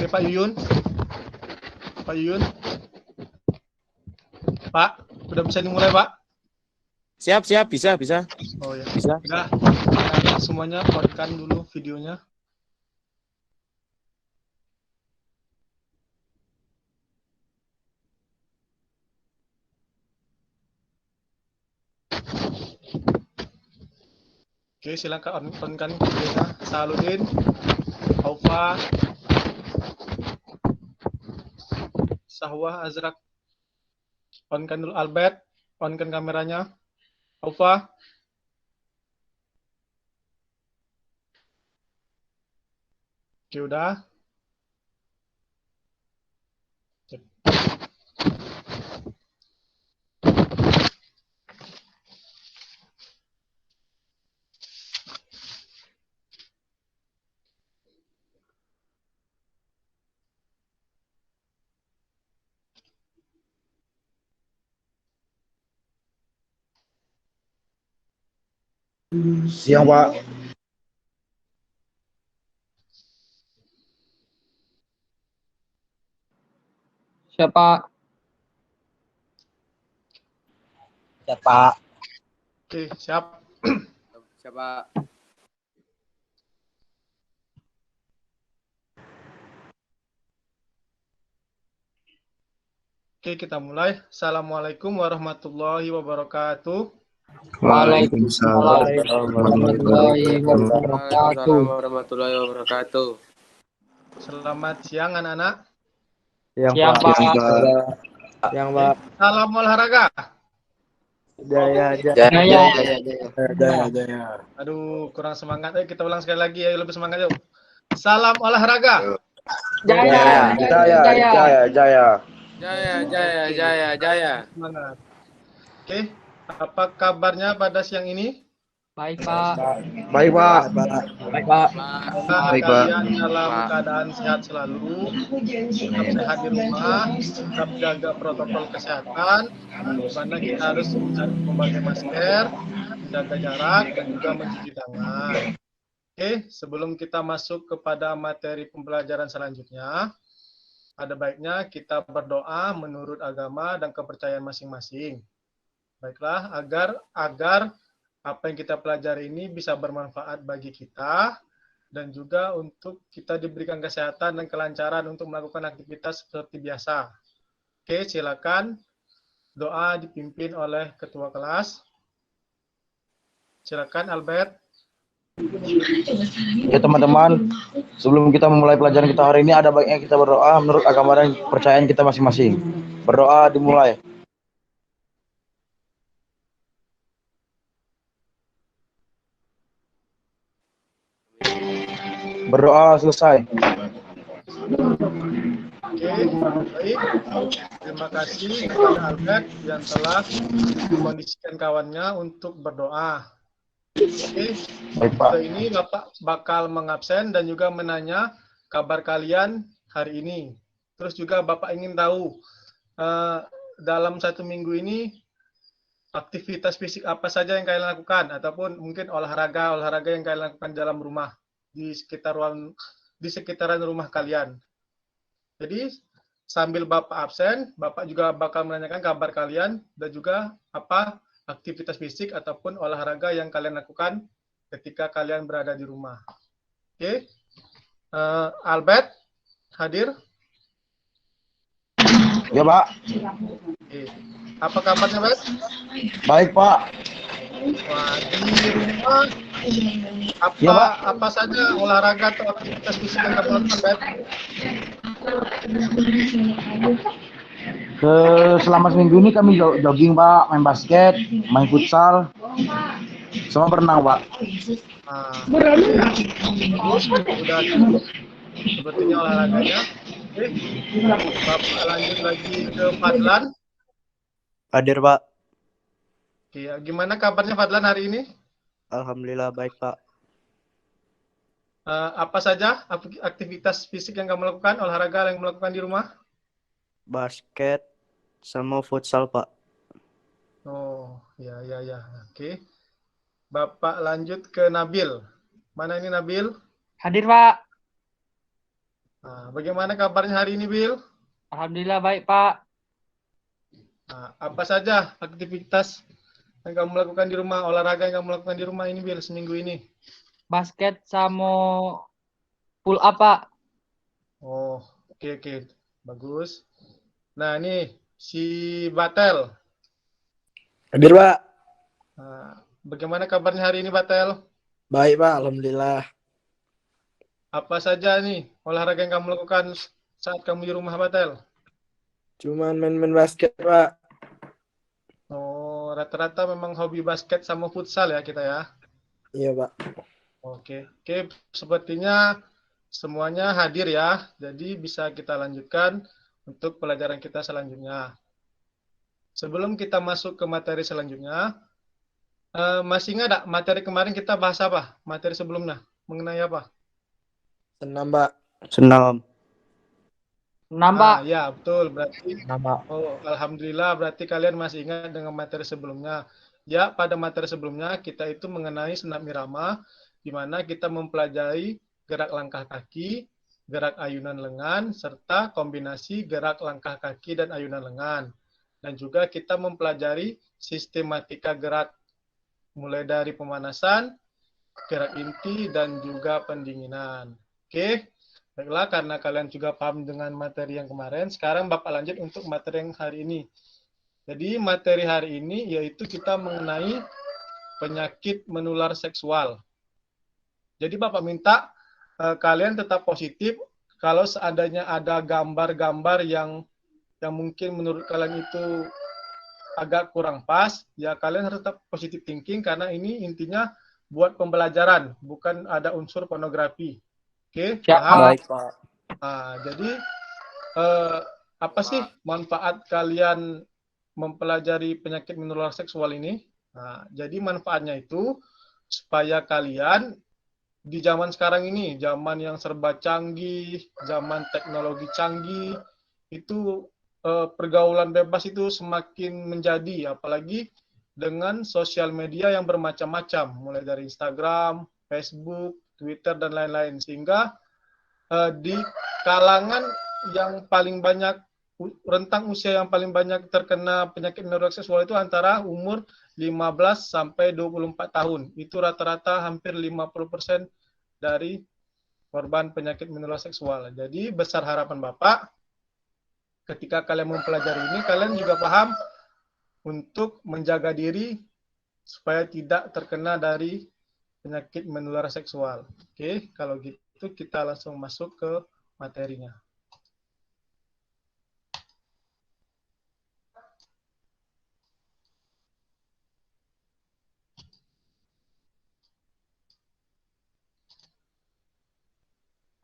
Oke, Pak Yuyun. Pak Yuyun. Pak, udah bisa dimulai, Pak? Siap, bisa. Oh ya. Bisa. Udah, semuanya on-kan dulu videonya. Oke, silakan on-kan videonya. Saludin, Aufa, Sahwah, Azrak. On-kan dulu Albert, on-kan kameranya. Aufa. Oke, udah. Siang, Pak. Siapa? Siapa? Oke, siap. Siapa? Oke, kita mulai. Assalamualaikum warahmatullahi wabarakatuh. Waalaikumsalam warahmatullahi wabarakatuh. Warahmatullahi wabarakatuh. Selamat siang, anak-anak. Siapa? Yang Pak. Salam olahraga. Jaya. Aduh, kurang semangat. Ayo kita ulang sekali lagi. Ayo lebih semangat yuk. Salam olahraga. Jaya. Semangat. Oke, apa kabarnya pada siang ini? Baik, Pak. Baik, Pak. Semoga kalian dalam keadaan sehat selalu, tetap sehat di rumah, tetap jaga protokol kesehatan, di mana kita harus memakai masker, menjaga jarak, dan juga mencuci tangan. Oke, sebelum kita masuk kepada materi pembelajaran selanjutnya, ada baiknya kita berdoa menurut agama dan kepercayaan masing-masing. Baiklah, agar apa yang kita pelajari ini bisa bermanfaat bagi kita dan juga untuk kita diberikan kesehatan dan kelancaran untuk melakukan aktivitas seperti biasa. Oke, silakan doa dipimpin oleh ketua kelas. Silakan Albert. Ya, teman-teman, sebelum kita memulai pelajaran kita hari ini, ada baiknya kita berdoa menurut agama dan kepercayaan kita masing-masing. Berdoa dimulai. Berdoa selesai. Oke, baik. Terima kasih kepada Albert yang telah mengkondisikan kawannya untuk berdoa. Oke, Baik, Pak. setelah ini Bapak bakal mengabsen dan juga menanya kabar kalian hari ini. Terus juga Bapak ingin tahu dalam 1 minggu ini aktivitas fisik apa saja yang kalian lakukan ataupun mungkin olahraga yang kalian lakukan dalam rumah di sekitaran rumah kalian. Jadi sambil Bapak absen, Bapak juga bakal menanyakan kabar kalian dan juga apa aktivitas fisik ataupun olahraga yang kalian lakukan ketika kalian berada di rumah. Oke, Albert hadir? Ya, Pak. Oke. Apa kabarnya, Albert? Baik, Pak. Wah, di rumah Ya, Pak. apa saja olahraga atau aktivitas fisik yang kamu lakukan, Albert? Selama seminggu ini kami jogging, Pak, main basket, main futsal, sama berenang, Pak. Sudah cukup sepertinya olahraganya. Oke, Bapak lanjut lagi ke Fadlan. Hadir, Pak. Oke, gimana kabarnya Fadlan hari ini? Alhamdulillah baik, Pak. Apa saja aktivitas fisik yang kamu lakukan, olahraga yang kamu lakukan di rumah? Basket sama futsal, Pak. Oh, ya. Oke. Bapak lanjut ke Nabil. Mana ini Nabil? Hadir, Pak. Nah, bagaimana kabarnya hari ini, Bil? Alhamdulillah baik, Pak. Nah, apa saja aktivitas yang kamu lakukan di rumah, olahraga yang kamu lakukan di rumah ini, Bil, seminggu ini? Basket sama pull up, Pak. Oh, oke. Bagus. Nah, ini si Batel. Hadir, Pak. Nah, bagaimana kabarnya hari ini, Batel? Baik, Pak. Alhamdulillah. Apa saja nih olahraga yang kamu lakukan saat kamu di rumah, Batel? Cuman main-main basket, Pak. Oh, rata-rata memang hobi basket sama futsal ya kita ya. Iya, Pak. Oke, sepertinya semuanya hadir ya. Jadi bisa kita lanjutkan untuk pelajaran kita selanjutnya. Sebelum kita masuk ke materi selanjutnya, masih ingat tak materi kemarin kita bahas apa? Materi sebelumnya mengenai apa? Senam, Pak. Senam. Nambah. Ya, betul. Berarti Nambah. oh, alhamdulillah berarti kalian masih ingat dengan materi sebelumnya. Ya, pada materi sebelumnya kita itu mengenai senam irama, di mana kita mempelajari gerak langkah kaki, gerak ayunan lengan, serta kombinasi gerak langkah kaki dan ayunan lengan. Dan juga kita mempelajari sistematika gerak, mulai dari pemanasan, gerak inti, dan juga pendinginan. Oke, baiklah, karena kalian juga paham dengan materi yang kemarin, sekarang Bapak lanjut untuk materi yang hari ini. Jadi materi hari ini yaitu kita mengenai penyakit menular seksual. Jadi Bapak minta kalian tetap positif. Kalau seandainya ada gambar-gambar yang mungkin menurut kalian itu agak kurang pas, ya kalian harus tetap positive thinking karena ini intinya buat pembelajaran, bukan ada unsur pornografi. Oke, paham? Baik, Pak. Jadi apa sih manfaat kalian mempelajari penyakit menular seksual ini? Nah, jadi manfaatnya itu supaya kalian di zaman sekarang ini, zaman yang serba canggih, zaman teknologi canggih, itu pergaulan bebas itu semakin menjadi, apalagi dengan sosial media yang bermacam-macam, mulai dari Instagram, Facebook, Twitter, dan lain-lain. Sehingga di kalangan yang paling banyak, rentang usia yang paling banyak terkena penyakit menular seksual itu antara umur 15 sampai 24 tahun. Itu rata-rata hampir 50% dari korban penyakit menular seksual. Jadi besar harapan Bapak, ketika kalian mempelajari ini, kalian juga paham untuk menjaga diri supaya tidak terkena dari penyakit menular seksual. Oke, kalau gitu kita langsung masuk ke materinya.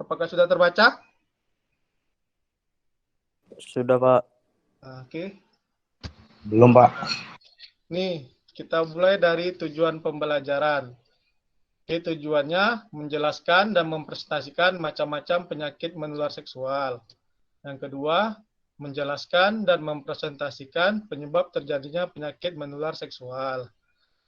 Apakah sudah terbaca? Sudah, Pak. Oke. Belum, Pak. Nih, kita mulai dari tujuan pembelajaran. Oke, tujuannya menjelaskan dan mempresentasikan macam-macam penyakit menular seksual. Yang kedua, menjelaskan dan mempresentasikan penyebab terjadinya penyakit menular seksual.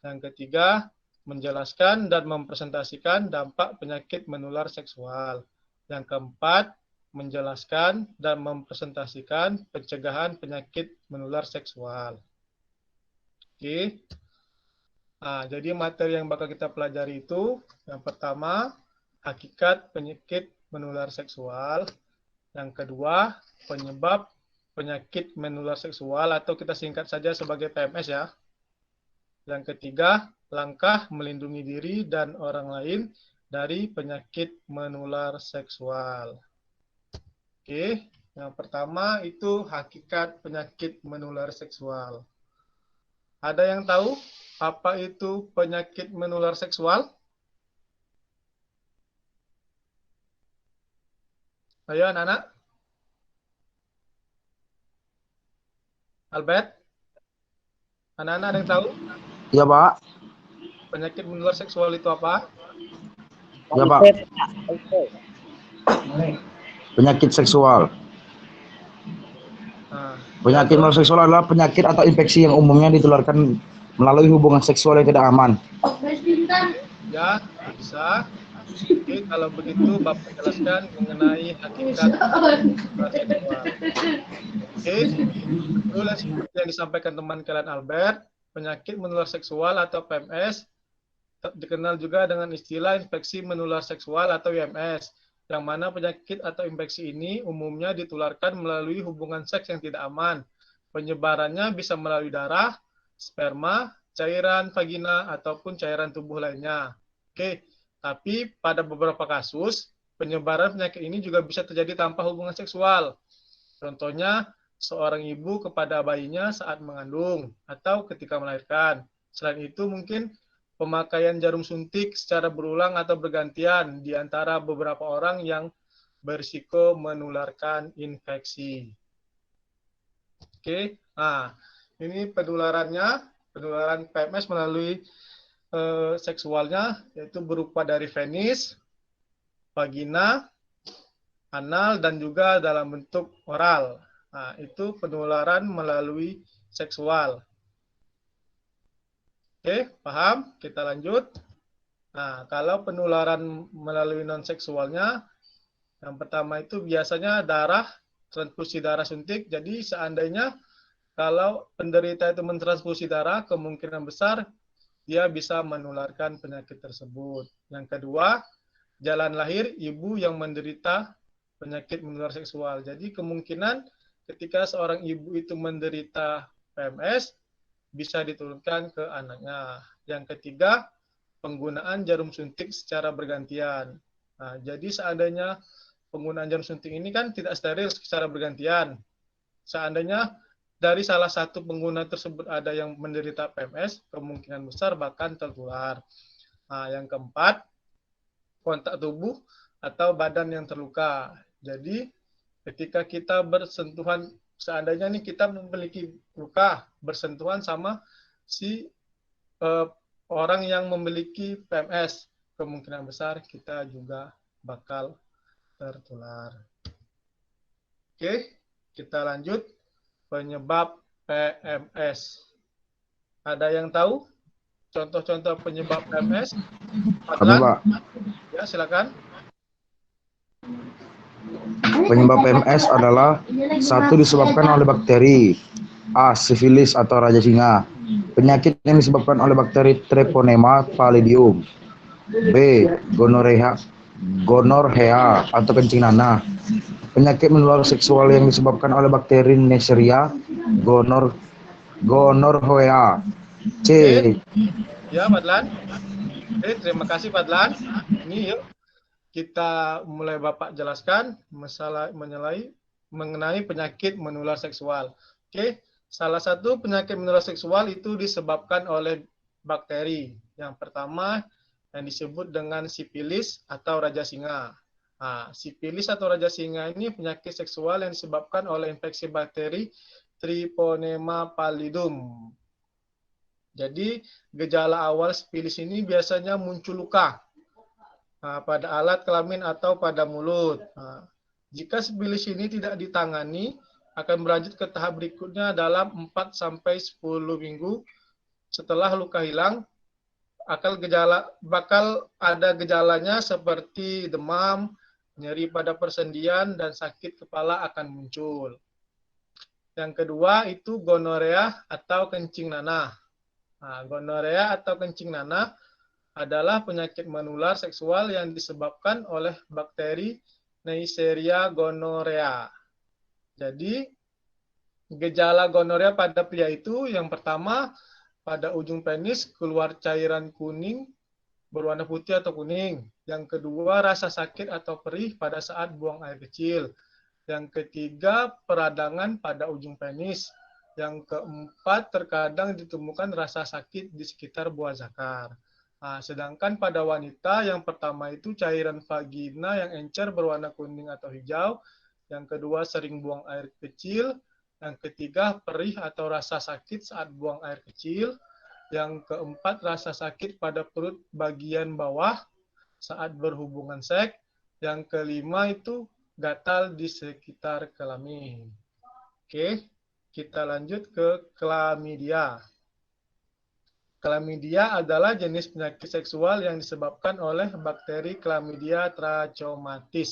Yang ketiga, menjelaskan dan mempresentasikan dampak penyakit menular seksual. Yang keempat, menjelaskan dan mempresentasikan pencegahan penyakit menular seksual. Oke. Nah, jadi materi yang bakal kita pelajari itu, yang pertama, hakikat penyakit menular seksual. Yang kedua, penyebab penyakit menular seksual atau kita singkat saja sebagai PMS ya. Yang ketiga, langkah melindungi diri dan orang lain dari penyakit menular seksual. Oke, yang pertama itu hakikat penyakit menular seksual. Ada yang tahu apa itu penyakit menular seksual? Ayo anak-anak. Albert? Anak-anak ada yang tahu? Iya, Pak. Penyakit menular seksual itu apa? Iya, Pak. Penyakit seksual. Nah, Penyakit menular seksual adalah penyakit atau infeksi yang umumnya ditularkan melalui hubungan seksual yang tidak aman. ya, bisa. Oke, kalau begitu Bapak jelaskan mengenai hakikat menular seksual. Oke, betul seperti yang disampaikan teman kalian Albert, penyakit menular seksual atau PMS dikenal juga dengan istilah infeksi menular seksual atau IMS, yang mana penyakit atau infeksi ini umumnya ditularkan melalui hubungan seks yang tidak aman. Penyebarannya bisa melalui darah, sperma, cairan vagina, ataupun cairan tubuh lainnya. Oke, tapi pada beberapa kasus, penyebaran penyakit ini juga bisa terjadi tanpa hubungan seksual. Contohnya, seorang ibu kepada bayinya saat mengandung atau ketika melahirkan. Selain itu, mungkin pemakaian jarum suntik secara berulang atau bergantian di antara beberapa orang yang berisiko menularkan infeksi. Oke, nah ini penularan PMS melalui seksualnya, yaitu berupa dari penis, vagina, anal, dan juga dalam bentuk oral. Nah, itu penularan melalui seksual. Oke, paham? Kita lanjut. Nah, kalau penularan melalui non-seksualnya, yang pertama itu biasanya darah, transfusi darah suntik. Jadi seandainya kalau penderita itu mentransfusi darah, kemungkinan besar dia bisa menularkan penyakit tersebut. Yang kedua, jalan lahir ibu yang menderita penyakit menular seksual. Jadi kemungkinan ketika seorang ibu itu menderita PMS, bisa diturunkan ke anaknya. Yang ketiga, penggunaan jarum suntik secara bergantian. Nah, jadi seandainya penggunaan jarum suntik ini kan tidak steril secara bergantian. Seandainya dari salah satu pengguna tersebut ada yang menderita PMS, kemungkinan besar bahkan tertular. Nah, yang keempat, kontak tubuh atau badan yang terluka. Jadi, ketika kita bersentuhan, seandainya nih kita memiliki luka, bersentuhan sama si orang yang memiliki PMS, kemungkinan besar kita juga bakal tertular. Oke, kita lanjut. Penyebab PMS. Ada yang tahu contoh-contoh penyebab PMS? Kami, Pak. Ya, silakan. Penyebab PMS adalah satu disebabkan oleh bakteri, A. Sifilis atau raja singa. Penyakit yang disebabkan oleh bakteri Treponema pallidum. B. Gonorrhea atau kencing nanah. Penyakit menular seksual yang disebabkan oleh bakteri Neisseria gonorrhea. C. Ya, Fadlan. Oke, terima kasih Fadlan. Ini yuk kita mulai Bapak jelaskan masalah mengenai penyakit menular seksual. Oke, salah satu penyakit menular seksual itu disebabkan oleh bakteri. Yang pertama yang disebut dengan sifilis atau raja singa. Nah, sifilis atau raja singa ini penyakit seksual yang disebabkan oleh infeksi bakteri Treponema pallidum. Jadi, gejala awal sifilis ini biasanya muncul luka pada alat kelamin atau pada mulut. Nah, jika sifilis ini tidak ditangani, akan berlanjut ke tahap berikutnya dalam 4-10 minggu setelah luka hilang. Bakal ada gejalanya seperti demam, nyeri pada persendian, dan sakit kepala akan muncul. Yang kedua itu gonorea atau kencing nanah. Nah, gonorea atau kencing nanah adalah penyakit menular seksual yang disebabkan oleh bakteri Neisseria gonorrhea. Jadi, gejala gonorea pada pria itu yang pertama, pada ujung penis keluar cairan kuning berwarna putih atau kuning. Yang kedua, rasa sakit atau perih pada saat buang air kecil. Yang ketiga, peradangan pada ujung penis. Yang keempat, terkadang ditemukan rasa sakit di sekitar buah zakar. Nah, sedangkan pada wanita, yang pertama itu cairan vagina yang encer berwarna kuning atau hijau. Yang kedua, sering buang air kecil. Yang ketiga, perih atau rasa sakit saat buang air kecil. Yang keempat, rasa sakit pada perut bagian bawah saat berhubungan seks. Yang kelima itu gatal di sekitar kelamin. Oke, kita lanjut ke klamidia. Chlamydia adalah jenis penyakit seksual yang disebabkan oleh bakteri Chlamydia trachomatis.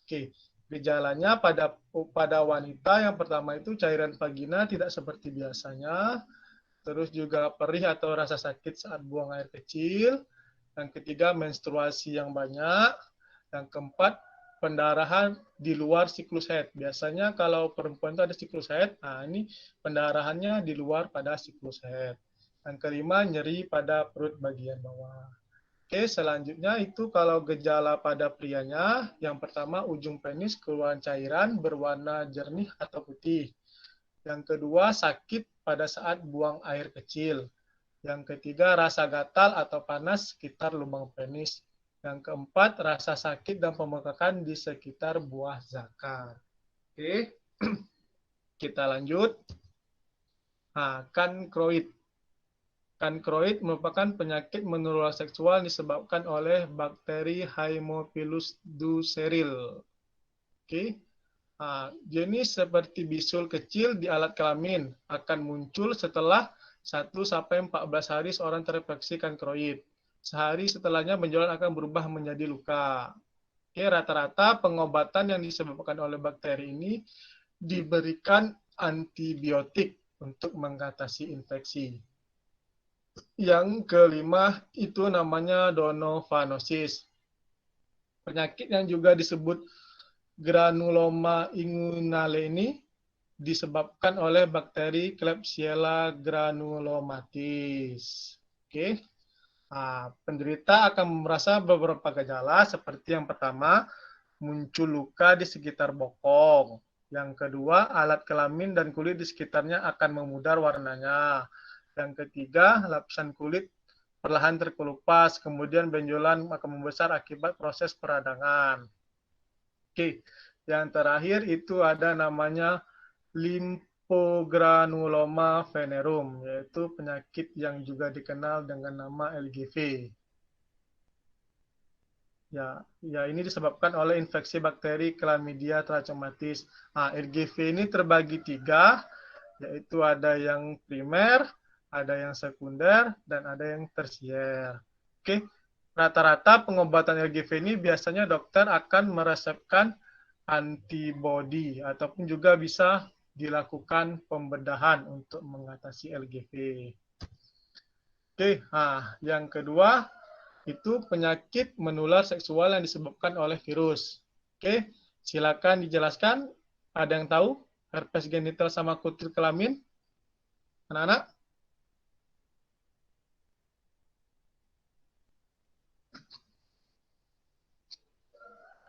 Oke, gejalanya pada wanita yang pertama itu cairan vagina tidak seperti biasanya, terus juga perih atau rasa sakit saat buang air kecil. Yang ketiga, menstruasi yang banyak. Yang keempat, pendarahan di luar siklus haid. Biasanya kalau perempuan itu ada siklus haid, nah ini pendarahannya di luar pada siklus haid. Yang kelima, nyeri pada perut bagian bawah. Oke, selanjutnya itu kalau gejala pada prianya, yang pertama ujung penis keluar cairan berwarna jernih atau putih. Yang kedua, sakit pada saat buang air kecil. Yang ketiga, rasa gatal atau panas sekitar lubang penis. Yang keempat, rasa sakit dan pembengkakan di sekitar buah zakar. Oke, kita lanjut. Nah, kankroid. Kankroid merupakan penyakit menular seksual disebabkan oleh bakteri Haemophilus duceryl. Oke, nah, jenis seperti bisul kecil di alat kelamin akan muncul setelah 1-14 hari seorang terinfeksi kankroid. Sehari setelahnya benjolan akan berubah menjadi luka. Oke, rata-rata pengobatan yang disebabkan oleh bakteri ini diberikan antibiotik untuk mengatasi infeksi. Yang kelima itu namanya donovanosis. Penyakit yang juga disebut granuloma inguinale ini disebabkan oleh bakteri Klebsiella granulomatis. Oke. Nah, penderita akan merasa beberapa gejala seperti yang pertama, muncul luka di sekitar bokong. Yang kedua, alat kelamin dan kulit di sekitarnya akan memudar warnanya. Yang ketiga, lapisan kulit perlahan terkelupas, kemudian benjolan akan membesar akibat proses peradangan. Oke, yang terakhir itu ada namanya lymphogranuloma venerum, yaitu penyakit yang juga dikenal dengan nama LGV. Ya, ini disebabkan oleh infeksi bakteri Chlamydia trachomatis. Nah, LGV ini terbagi 3, yaitu ada yang primer, ada yang sekunder, dan ada yang tersier. Oke, rata-rata pengobatan LGV ini biasanya dokter akan meresepkan antibodi ataupun juga bisa dilakukan pembedahan untuk mengatasi LGV. Oke, nah yang kedua itu penyakit menular seksual yang disebabkan oleh virus. Oke, silakan dijelaskan. Ada yang tahu herpes genital sama kutil kelamin? Anak-anak?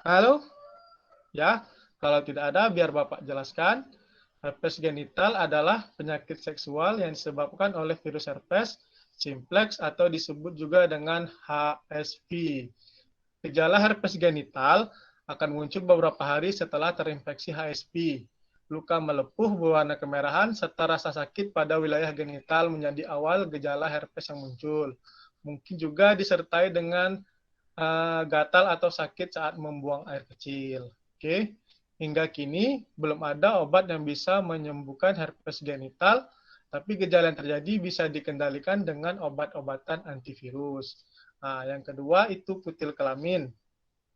Halo? Ya, kalau tidak ada biar Bapak jelaskan. Herpes genital adalah penyakit seksual yang disebabkan oleh virus herpes simplex atau disebut juga dengan HSV. Gejala herpes genital akan muncul beberapa hari setelah terinfeksi HSV. Luka melepuh berwarna kemerahan serta rasa sakit pada wilayah genital menjadi awal gejala herpes yang muncul. Mungkin juga disertai dengan gatal atau sakit saat membuang air kecil. Oke. Hingga kini belum ada obat yang bisa menyembuhkan herpes genital, tapi gejala yang terjadi bisa dikendalikan dengan obat-obatan antivirus. Nah, yang kedua itu kutil kelamin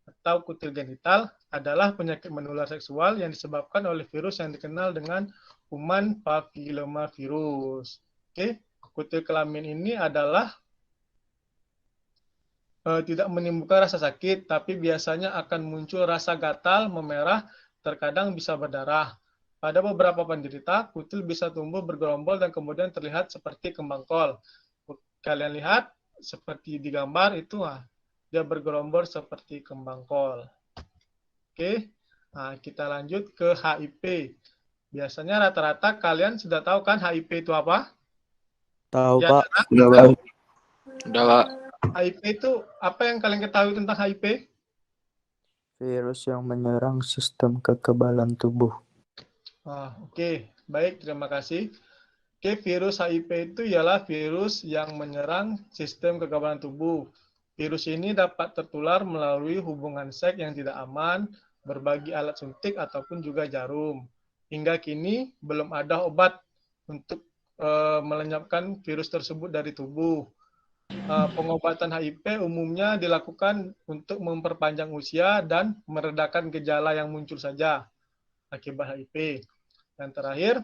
atau kutil genital adalah penyakit menular seksual yang disebabkan oleh virus yang dikenal dengan human papillomavirus. Oke, kutil kelamin ini adalah tidak menimbulkan rasa sakit, tapi biasanya akan muncul rasa gatal, memerah, terkadang bisa berdarah. Pada beberapa penderita, kutil bisa tumbuh bergerombol dan kemudian terlihat seperti kembang kol. Kalian lihat seperti di gambar itu, dia bergerombol seperti kembang kol. Oke, nah, kita lanjut ke HIV. Biasanya rata-rata kalian sudah tahu kan HIV itu apa? Tahu, Ya, Pak. Sudah, Pak. Udah, Pak. HIV itu apa yang kalian ketahui tentang HIV? Virus yang menyerang sistem kekebalan tubuh. Oke. Baik, terima kasih. Oke, virus HIV itu ialah virus yang menyerang sistem kekebalan tubuh. Virus ini dapat tertular melalui hubungan seks yang tidak aman, berbagi alat suntik, ataupun juga jarum. Hingga kini belum ada obat untuk melenyapkan virus tersebut dari tubuh. Pengobatan HIV umumnya dilakukan untuk memperpanjang usia dan meredakan gejala yang muncul saja akibat HIV. Yang terakhir,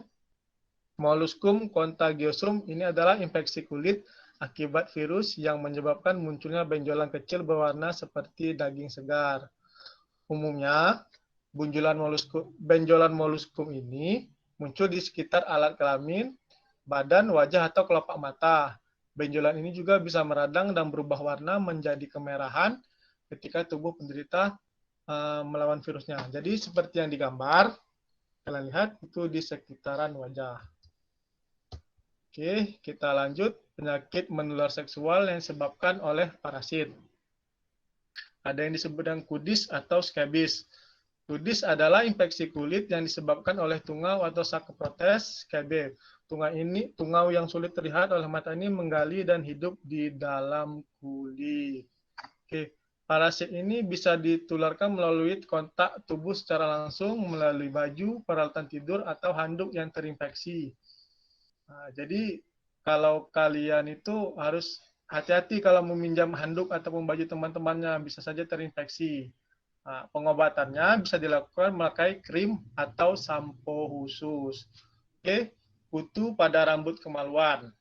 Molluscum contagiosum ini adalah infeksi kulit akibat virus yang menyebabkan munculnya benjolan kecil berwarna seperti daging segar. Umumnya, benjolan molluscum ini muncul di sekitar alat kelamin, badan, wajah, atau kelopak mata. Benjolan ini juga bisa meradang dan berubah warna menjadi kemerahan ketika tubuh penderita melawan virusnya. Jadi seperti yang digambar, kalian lihat itu di sekitaran wajah. Oke, kita lanjut. Penyakit menular seksual yang disebabkan oleh parasit. Ada yang disebut dengan kudis atau skabis. Kudis adalah infeksi kulit yang disebabkan oleh tungau atau sakeprotes skabis. Tungau yang sulit terlihat oleh mata ini menggali dan hidup di dalam kulit. Oke, parasit ini bisa ditularkan melalui kontak tubuh secara langsung, melalui baju, peralatan tidur, atau handuk yang terinfeksi. Nah, jadi kalau kalian itu harus hati-hati kalau meminjam handuk ataupun baju teman-temannya, bisa saja terinfeksi. Nah, pengobatannya bisa dilakukan memakai krim atau sampo khusus. Oke, kutu pada rambut kemaluan.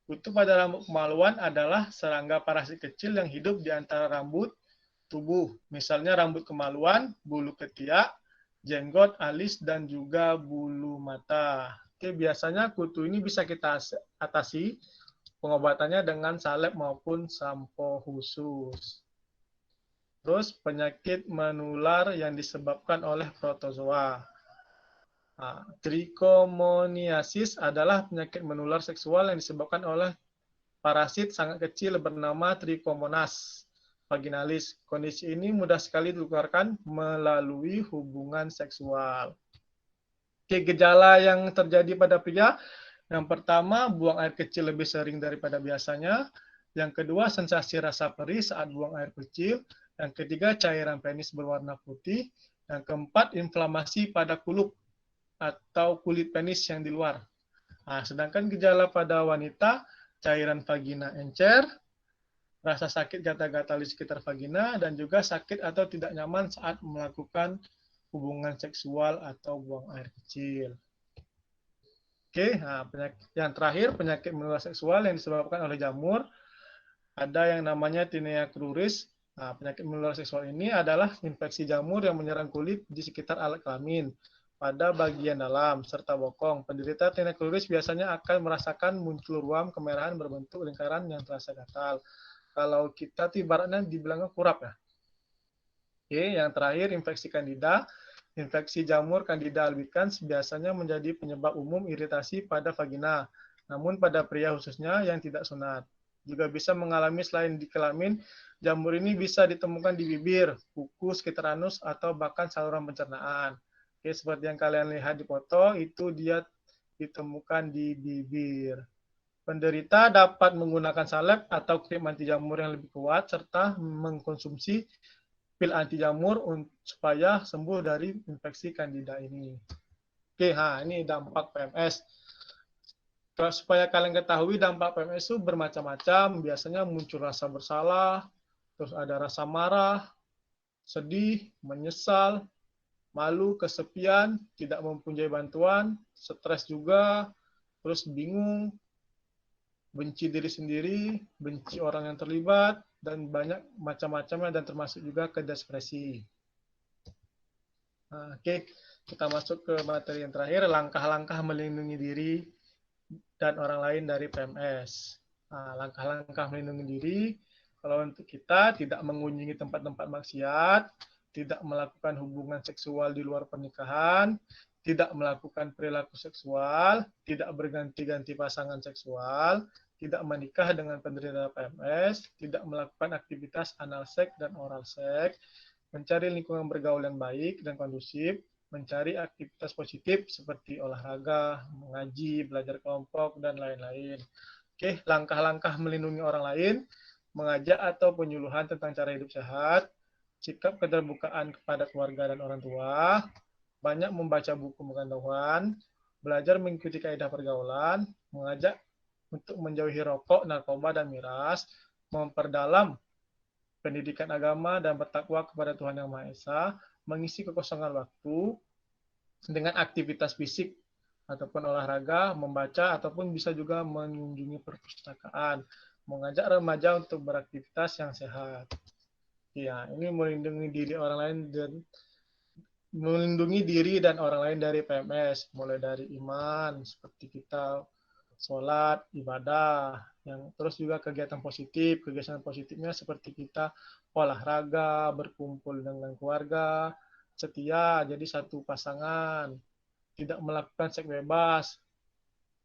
Kutu pada rambut kemaluan adalah serangga parasit kecil yang hidup di antara rambut tubuh. Misalnya rambut kemaluan, bulu ketiak, jenggot, alis, dan juga bulu mata. Oke, biasanya kutu ini bisa kita atasi pengobatannya dengan salep maupun sampo khusus. Terus penyakit menular yang disebabkan oleh protozoa. Nah, trichomoniasis adalah penyakit menular seksual yang disebabkan oleh parasit sangat kecil bernama Trichomonas vaginalis. Kondisi ini mudah sekali ditularkan melalui hubungan seksual. Oke, gejala yang terjadi pada pria, yang pertama buang air kecil lebih sering daripada biasanya, yang kedua sensasi rasa perih saat buang air kecil, yang ketiga cairan penis berwarna putih, yang keempat inflamasi pada kulup atau kulit penis yang di luar. Nah, sedangkan gejala pada wanita, cairan vagina encer, rasa sakit gatal-gatal di sekitar vagina, dan juga sakit atau tidak nyaman saat melakukan hubungan seksual atau buang air kecil. Oke, nah yang terakhir penyakit menular seksual yang disebabkan oleh jamur. Ada yang namanya Tinea cruris. Nah, penyakit menular seksual ini adalah infeksi jamur yang menyerang kulit di sekitar alat kelamin pada bagian dalam serta bokong. Penderita Tinea cruris biasanya akan merasakan muncul ruam kemerahan berbentuk lingkaran yang terasa gatal. Kalau kita ibaratnya dibilangnya kurap ya. Oke, yang terakhir infeksi kandida. Infeksi jamur Candida albicans biasanya menjadi penyebab umum iritasi pada vagina. Namun pada pria khususnya yang tidak sunat. Juga bisa mengalami selain di kelamin, jamur ini bisa ditemukan di bibir, kuku, sekitar anus, atau bahkan saluran pencernaan. Oke, seperti yang kalian lihat di foto, itu dia ditemukan di bibir. Penderita dapat menggunakan salep atau krim anti jamur yang lebih kuat, serta mengkonsumsi pil anti jamur supaya sembuh dari infeksi kandida ini. Oke, ini dampak PMS. Supaya kalian ketahui dampak PMS itu bermacam-macam, biasanya muncul rasa bersalah, terus ada rasa marah, sedih, menyesal, malu, kesepian, tidak mempunyai bantuan, stres juga, terus bingung, benci diri sendiri, benci orang yang terlibat, dan banyak macam-macamnya dan termasuk juga ke depresi. Oke, kita masuk ke materi yang terakhir, langkah-langkah melindungi diri dan orang lain dari PMS. Langkah-langkah melindungi diri, kalau untuk kita tidak mengunjungi tempat-tempat maksiat, tidak melakukan hubungan seksual di luar pernikahan, tidak melakukan perilaku seksual, tidak berganti-ganti pasangan seksual, tidak menikah dengan penderita PMS, tidak melakukan aktivitas anal seks dan oral seks, mencari lingkungan bergaul yang baik dan kondusif, mencari aktivitas positif seperti olahraga, mengaji, belajar kelompok, dan lain-lain. Oke, langkah-langkah melindungi orang lain, mengajak atau penyuluhan tentang cara hidup sehat, sikap keterbukaan kepada keluarga dan orang tua, banyak membaca buku pengetahuan, belajar mengikuti kaidah pergaulan, mengajak untuk menjauhi rokok, narkoba, dan miras, memperdalam pendidikan agama dan bertakwa kepada Tuhan Yang Maha Esa, mengisi kekosongan waktu dengan aktivitas fisik ataupun olahraga, membaca, ataupun bisa juga mengunjungi perpustakaan, mengajak remaja untuk beraktivitas yang sehat. Ya, ini melindungi diri dan orang lain dari PMS, mulai dari iman seperti kita sholat, ibadah, yang terus juga kegiatan positifnya seperti kita olahraga, berkumpul dengan keluarga, setia jadi satu pasangan, tidak melakukan seks bebas.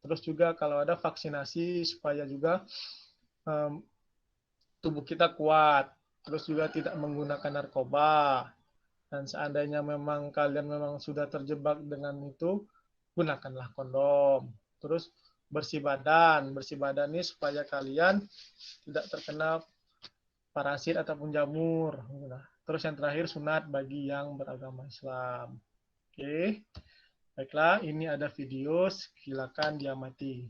Terus juga kalau ada vaksinasi supaya juga tubuh kita kuat. Terus juga tidak menggunakan narkoba. Dan seandainya memang kalian memang sudah terjebak dengan itu, gunakanlah kondom. Terus bersih badan ini supaya kalian tidak terkena parasit ataupun jamur. Terus yang terakhir sunat bagi yang beragama Islam. Oke. Baiklah, ini ada video, silakan diamati.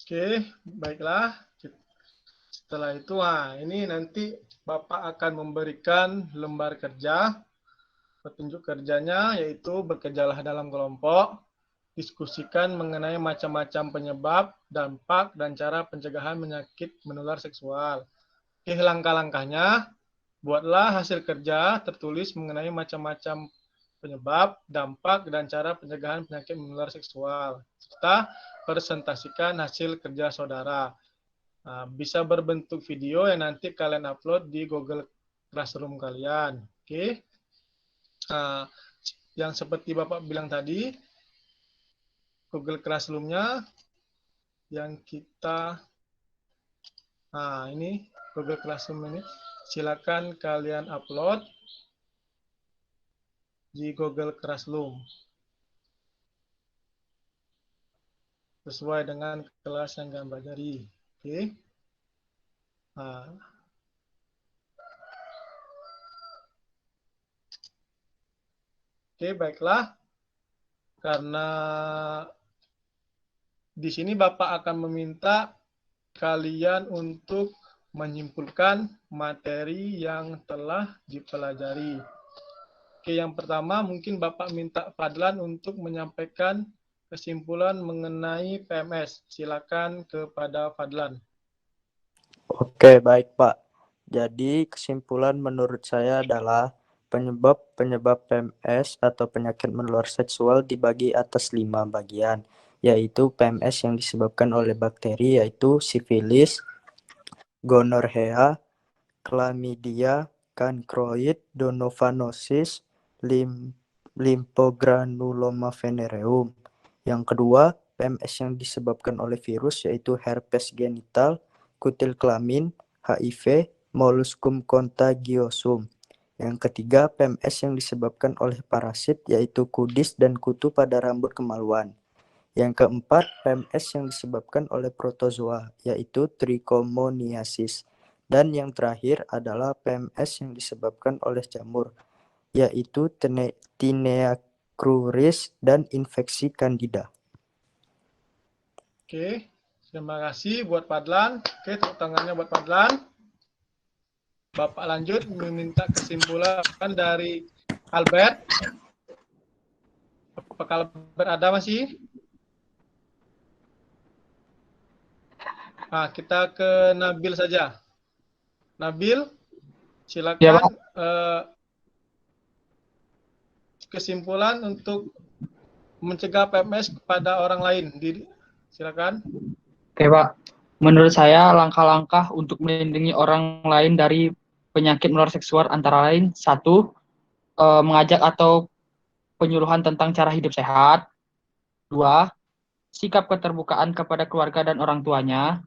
Oke, baiklah. Setelah itu, ini nanti Bapak akan memberikan lembar kerja. Petunjuk kerjanya yaitu bekerjalah dalam kelompok, diskusikan mengenai macam-macam penyebab, dampak, dan cara pencegahan penyakit menular seksual. Oke, langkah-langkahnya, buatlah hasil kerja tertulis mengenai macam-macam penyebab, dampak, dan cara pencegahan penyakit menular seksual, serta presentasikan hasil kerja saudara. Nah, bisa berbentuk video yang nanti kalian upload di Google Classroom kalian. Oke. Nah, yang seperti Bapak bilang tadi, Google Classroom-nya yang kita, nah ini Google Classroom ini, silakan kalian upload di Google Classroom sesuai dengan kelas yang kalian pelajari. Oke. Nah, oke, baiklah. Karena di sini Bapak akan meminta kalian untuk menyimpulkan materi yang telah dipelajari. Oke, yang pertama mungkin Bapak minta Fadlan untuk menyampaikan kesimpulan mengenai PMS. Silakan kepada Fadlan. Oke, baik Pak. Jadi kesimpulan menurut saya adalah penyebab PMS atau penyakit menular seksual dibagi atas 5 bagian, yaitu PMS yang disebabkan oleh bakteri, yaitu sifilis, gonorrhea, chlamydia, chancroid, donovanosis, lymphogranuloma venereum. Yang kedua, PMS yang disebabkan oleh virus, yaitu herpes genital, kutil kelamin, HIV, molluscum contagiosum. Yang ketiga, PMS yang disebabkan oleh parasit, yaitu kudis dan kutu pada rambut kemaluan. Yang keempat, PMS yang disebabkan oleh protozoa, yaitu trichomoniasis. Dan yang terakhir adalah PMS yang disebabkan oleh jamur, yaitu Tinea cruris dan infeksi Candida. Oke, terima kasih buat Fadlan. Oke, tepuk tangannya buat Fadlan. Bapak lanjut meminta kesimpulan dari Albert. Apakah Albert ada masih? Nah, kita ke Nabil saja. Nabil, silakan kesimpulan untuk mencegah PMS kepada orang lain. Silakan. Oke, Pak. Menurut saya, langkah-langkah untuk melindungi orang lain dari penyakit menular seksual antara lain, 1, mengajak atau penyuluhan tentang cara hidup sehat. 2, sikap keterbukaan kepada keluarga dan orang tuanya.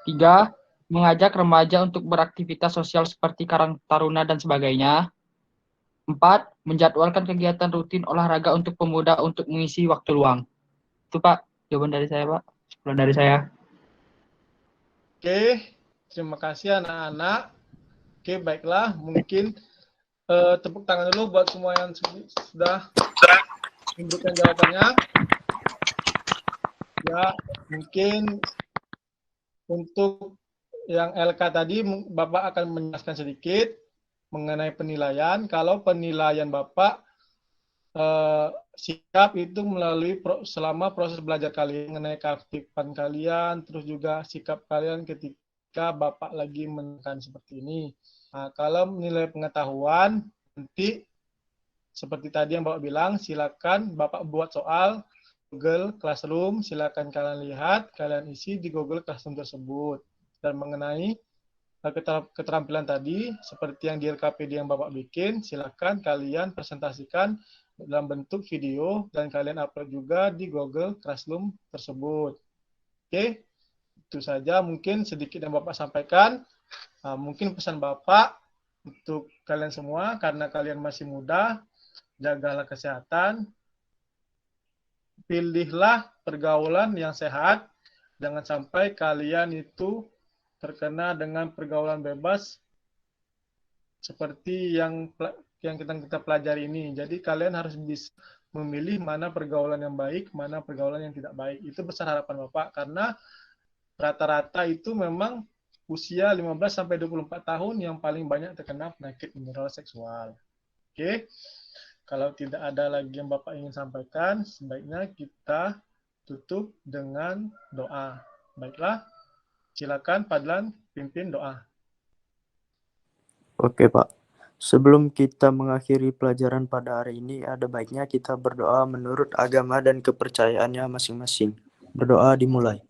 3, mengajak remaja untuk beraktivitas sosial seperti karang taruna dan sebagainya. 4, menjadwalkan kegiatan rutin olahraga untuk pemuda untuk mengisi waktu luang. Itu, Pak, jawaban dari saya, Pak. Jawaban dari saya. Oke, terima kasih anak-anak. Oke, baiklah. Mungkin tepuk tangan dulu buat semua yang sudah memberikan jawabannya. Ya, mungkin untuk yang LK tadi, Bapak akan menjelaskan sedikit mengenai penilaian. Kalau penilaian Bapak sikap itu melalui selama proses belajar kalian, mengenai keaktifan kalian, terus juga sikap kalian ketika Bapak lagi menekan seperti ini. Nah, kalau nilai pengetahuan, nanti seperti tadi yang Bapak bilang, silakan Bapak buat soal Google Classroom, silakan kalian lihat, kalian isi di Google Classroom tersebut. Dan mengenai keterampilan tadi, seperti yang di LKPD yang Bapak bikin, silakan kalian presentasikan dalam bentuk video dan kalian upload juga di Google Classroom tersebut. Oke, itu saja mungkin sedikit yang Bapak sampaikan. Nah, mungkin pesan Bapak untuk kalian semua, karena kalian masih muda, jagalah kesehatan, pilihlah pergaulan yang sehat, jangan sampai kalian itu terkena dengan pergaulan bebas seperti yang kita pelajari ini. Jadi kalian harus bisa memilih mana pergaulan yang baik, mana pergaulan yang tidak baik. Itu besar harapan Bapak, karena rata-rata itu memang usia 15-24 tahun yang paling banyak terkena penyakit menular seksual. Oke, kalau tidak ada lagi yang Bapak ingin sampaikan, sebaiknya kita tutup dengan doa. Baiklah, silakan Fadlan pimpin doa. Oke, Pak. Sebelum kita mengakhiri pelajaran pada hari ini, ada baiknya kita berdoa menurut agama dan kepercayaannya masing-masing. Berdoa dimulai.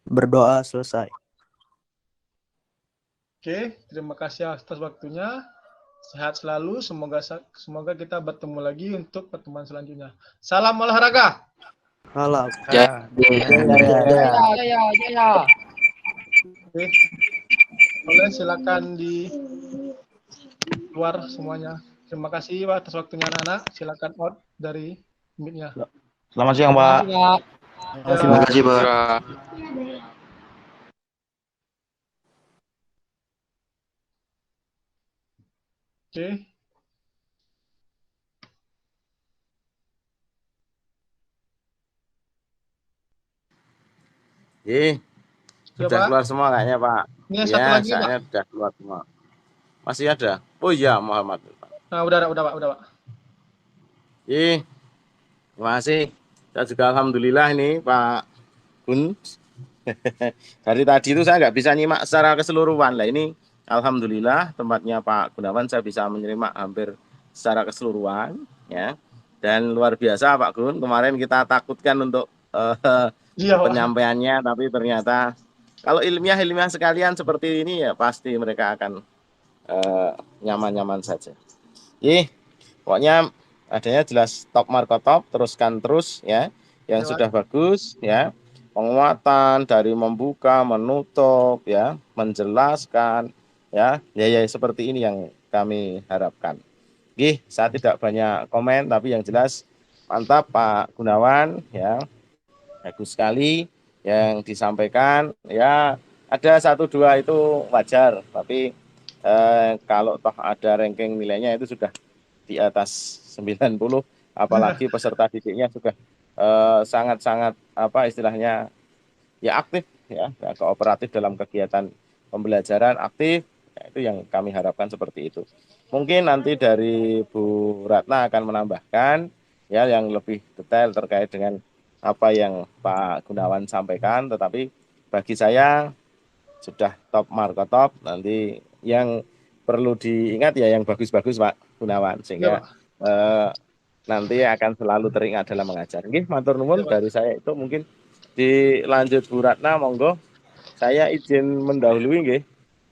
Berdoa selesai. Oke, terima kasih atas waktunya. Sehat selalu. Semoga kita bertemu lagi untuk pertemuan selanjutnya. Salam olahraga. Salam. Ya. Jaya. Oke, boleh silakan di luar semuanya. Terima kasih Pak atas waktunya anak-anak. Silakan out dari mic-nya. Selamat siang, Pak. Pak. Terima kasih, Pak. Ya. Oke. Ih, Ya, sudah Pak. keluar semua kayaknya, Pak. Ini yang Ya, satu lagi, Pak. saya sudah keluar semua. Masih ada? Oh iya, Muhammad. Nah, udah Pak, udah Pak. Ih, terima kasih. Saya juga alhamdulillah ini, Pak Gun. Dari tadi itu saya nggak bisa nyimak secara keseluruhan. Lah ini alhamdulillah tempatnya Pak Gunawan saya bisa menyimak hampir secara keseluruhan, ya. Dan luar biasa Pak Gun. Kemarin kita takutkan untuk Iya, Pak. penyampaiannya, tapi ternyata kalau ilmiah sekalian seperti ini ya pasti mereka akan nyaman-nyaman saja. Pokoknya adanya jelas top marko top, teruskan terus ya, yang Ya, sudah bagus ya, penguatan dari membuka, menutup ya, menjelaskan ya, seperti ini yang kami harapkan. Saya tidak banyak komen, tapi yang jelas mantap Pak Gunawan ya, bagus sekali yang disampaikan ya. Ada 1-2 itu wajar, tapi kalau toh ada ranking nilainya itu sudah di atas 90, apalagi peserta didiknya juga sangat-sangat apa istilahnya ya aktif ya, kooperatif dalam kegiatan pembelajaran aktif ya, itu yang kami harapkan seperti itu. Mungkin nanti dari Bu Ratna akan menambahkan ya yang lebih detail terkait dengan apa yang Pak Gunawan sampaikan, tetapi bagi saya sudah top marko top. Nanti yang perlu diingat ya yang bagus-bagus Pak Gunawan, Ya, sehingga Pak. nanti akan selalu teringat dalam mengajar. Matur nuwun Ya, Pak. dari saya itu, mungkin dilanjut Bu Ratna, monggo. Saya izin mendahului nggih.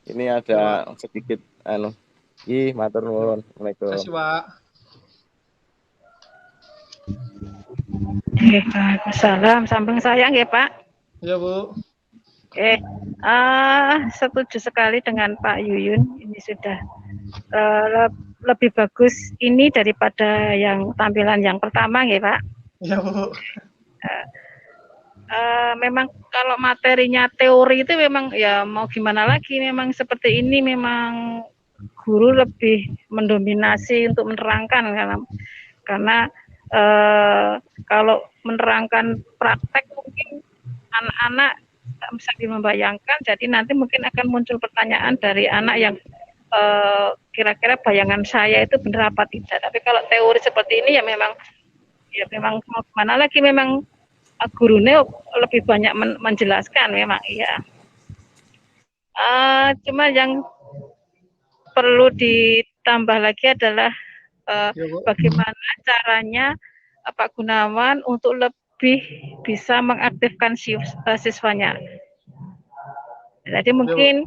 Ini ada sedikit matur nuwun. Terima Assalamualaikum. kasih, Pak. Nggih, Pak. Salam sambung saya nggih, Pak. Ya, Bu. Setuju sekali dengan Pak Yuyun. Ini sudah lebih bagus ini daripada yang tampilan yang pertama nggih, Pak. Ya, Bu. Memang kalau materinya teori itu memang ya mau gimana lagi, memang seperti ini memang guru lebih mendominasi untuk menerangkan karena kalau menerangkan praktek mungkin anak-anak bisa membayangkan, jadi nanti mungkin akan muncul pertanyaan dari anak yang kira-kira bayangan saya itu benar apa tidak. Tapi kalau teori seperti ini ya memang mau gimana lagi, memang gurunya lebih banyak menjelaskan memang iya. Cuma yang perlu ditambah lagi adalah bagaimana caranya Pak Gunawan untuk lebih bisa mengaktifkan siswanya. Jadi mungkin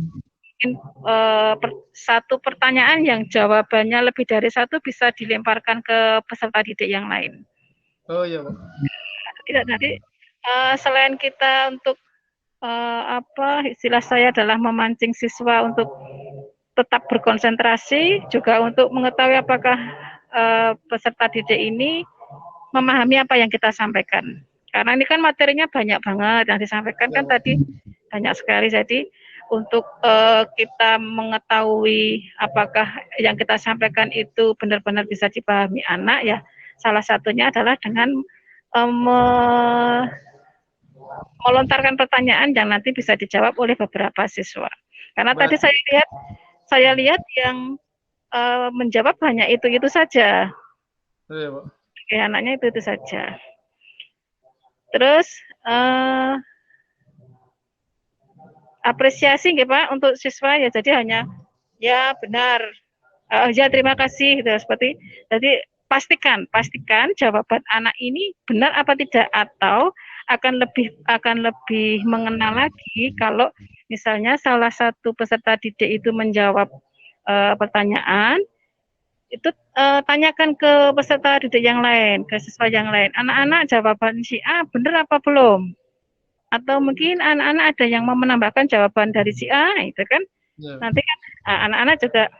satu pertanyaan yang jawabannya lebih dari satu bisa dilemparkan ke peserta didik yang lain. Oh iya, Bu. Tidak, nanti selain kita untuk istilah saya adalah memancing siswa untuk tetap berkonsentrasi, juga untuk mengetahui apakah peserta didik ini memahami apa yang kita sampaikan. Karena ini kan materinya banyak banget yang disampaikan kan tadi banyak sekali. Jadi untuk kita mengetahui apakah yang kita sampaikan itu benar-benar bisa dipahami anak ya, salah satunya adalah dengan melontarkan pertanyaan yang nanti bisa dijawab oleh beberapa siswa. Karena tadi saya lihat yang menjawab hanya itu saja. Iya, Bu. Anaknya itu saja. Terus apresiasi nggih Pak untuk siswa ya, jadi hanya ya benar, ya terima kasih gitu seperti. Jadi pastikan jawaban anak ini benar apa tidak, atau akan lebih mengenal lagi kalau misalnya salah satu peserta didik itu menjawab pertanyaan itu, tanyakan ke peserta didik yang lain, ke siswa yang lain, anak-anak jawaban si A benar apa belum? Atau mungkin anak-anak ada yang mau menambahkan jawaban dari si A, itu kan nanti kan anak-anak juga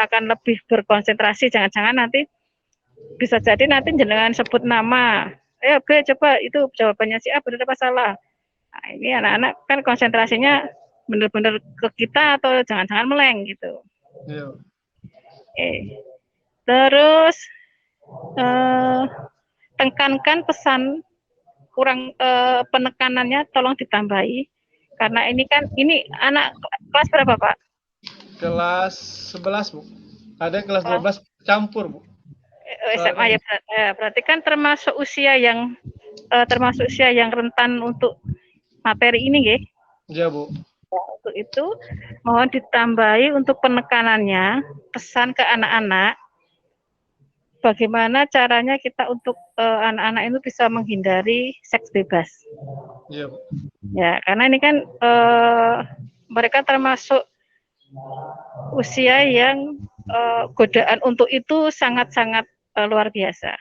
akan lebih berkonsentrasi, jangan-jangan nanti bisa jadi nanti jenengan sebut nama, B coba itu jawabannya si A benar apa salah. Nah, ini anak-anak kan konsentrasinya benar-benar ke kita atau jangan-jangan meleng gitu. Terus tekankan pesan kurang, penekanannya tolong ditambahi, karena ini kan ini anak kelas berapa Pak? Kelas 11 Bu. Ada yang kelas 12 campur Bu. SMA ya, berarti kan termasuk usia yang rentan untuk materi ini nggih? Iya Bu. Untuk itu mohon ditambahi untuk penekanannya, pesan ke anak-anak bagaimana caranya kita untuk anak-anak itu bisa menghindari seks bebas. Iya Bu. Ya, karena ini kan mereka termasuk usia yang godaan untuk itu sangat-sangat luar biasa.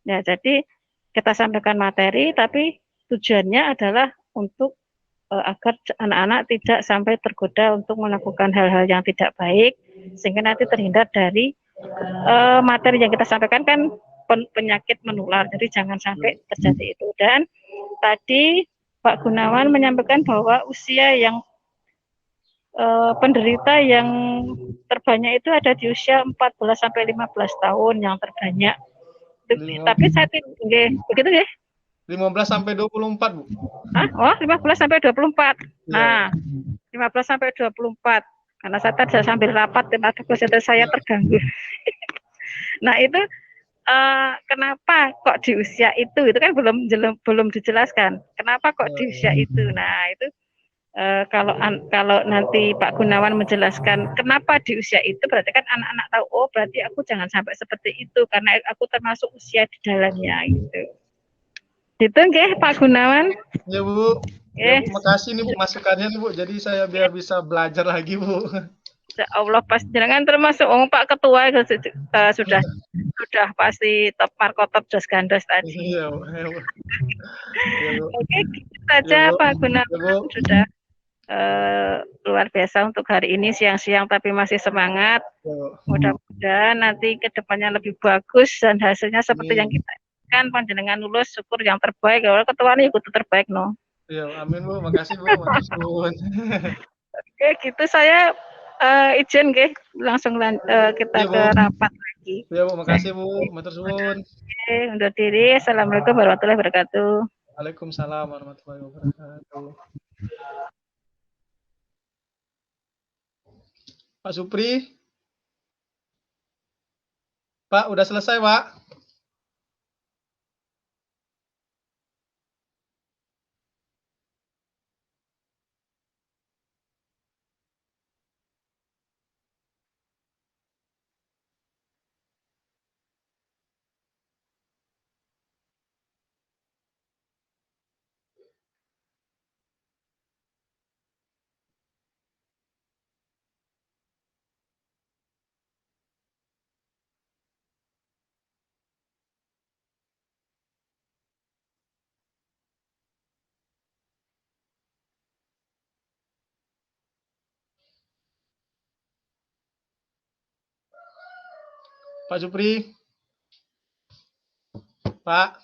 Ya, jadi kita sampaikan materi, tapi tujuannya adalah untuk agar anak-anak tidak sampai tergoda untuk melakukan hal-hal yang tidak baik, sehingga nanti terhindar dari materi yang kita sampaikan kan penyakit menular, jadi jangan sampai terjadi itu. Dan tadi Pak Gunawan menyampaikan bahwa usia yang penderita yang terbanyak itu ada di usia 14 sampai 15 tahun yang terbanyak. Tapi saya tidak begitu ya? 15 sampai 24 Bu. Oh, 15 sampai 24. Nah, 15 sampai 24. Karena saya tadi sambil rapat, tempat kesehatan saya terganggu. Nah, itu kenapa kok di usia itu kan belum dijelaskan. Kenapa kok di usia itu? Nah, itu kalau nanti Pak Gunawan menjelaskan kenapa di usia itu, berarti kan anak-anak tahu, oh berarti aku jangan sampai seperti itu karena aku termasuk usia di dalamnya gitu. Itu nggih Pak Gunawan. Ya Bu. Ya, Bu, makasih nih Bu masukannya nih Bu. Jadi saya biar bisa belajar lagi Bu. Ya Allah, pas jangan termasuk Pak Ketua sudah pasti top markotop jos gandos tadi. Iya Bu. Ya, Bu. Ya, Bu. Oke, gitu saja Ya, Bu. Pak Gunawan Ya, Bu. sudah luar biasa untuk hari ini siang-siang tapi masih semangat. Mudah-mudahan nanti kedepannya lebih bagus dan hasilnya seperti yang kita inginkan, panjenengan lulus syukur yang terbaik. Kalau ketua ini ikut terbaik no. Iya, amin Bu. Makasih Bu. Matur. Oke, gitu saya izin nggih langsung kita ke rapat lagi. Ya Bu, makasih Bu. Matur suwun. Oke, undur diri. Assalamualaikum warahmatullahi wabarakatuh. Waalaikumsalam warahmatullahi wabarakatuh. Pak Supri. Pak, udah selesai, Pak? Pak Supri? Pak?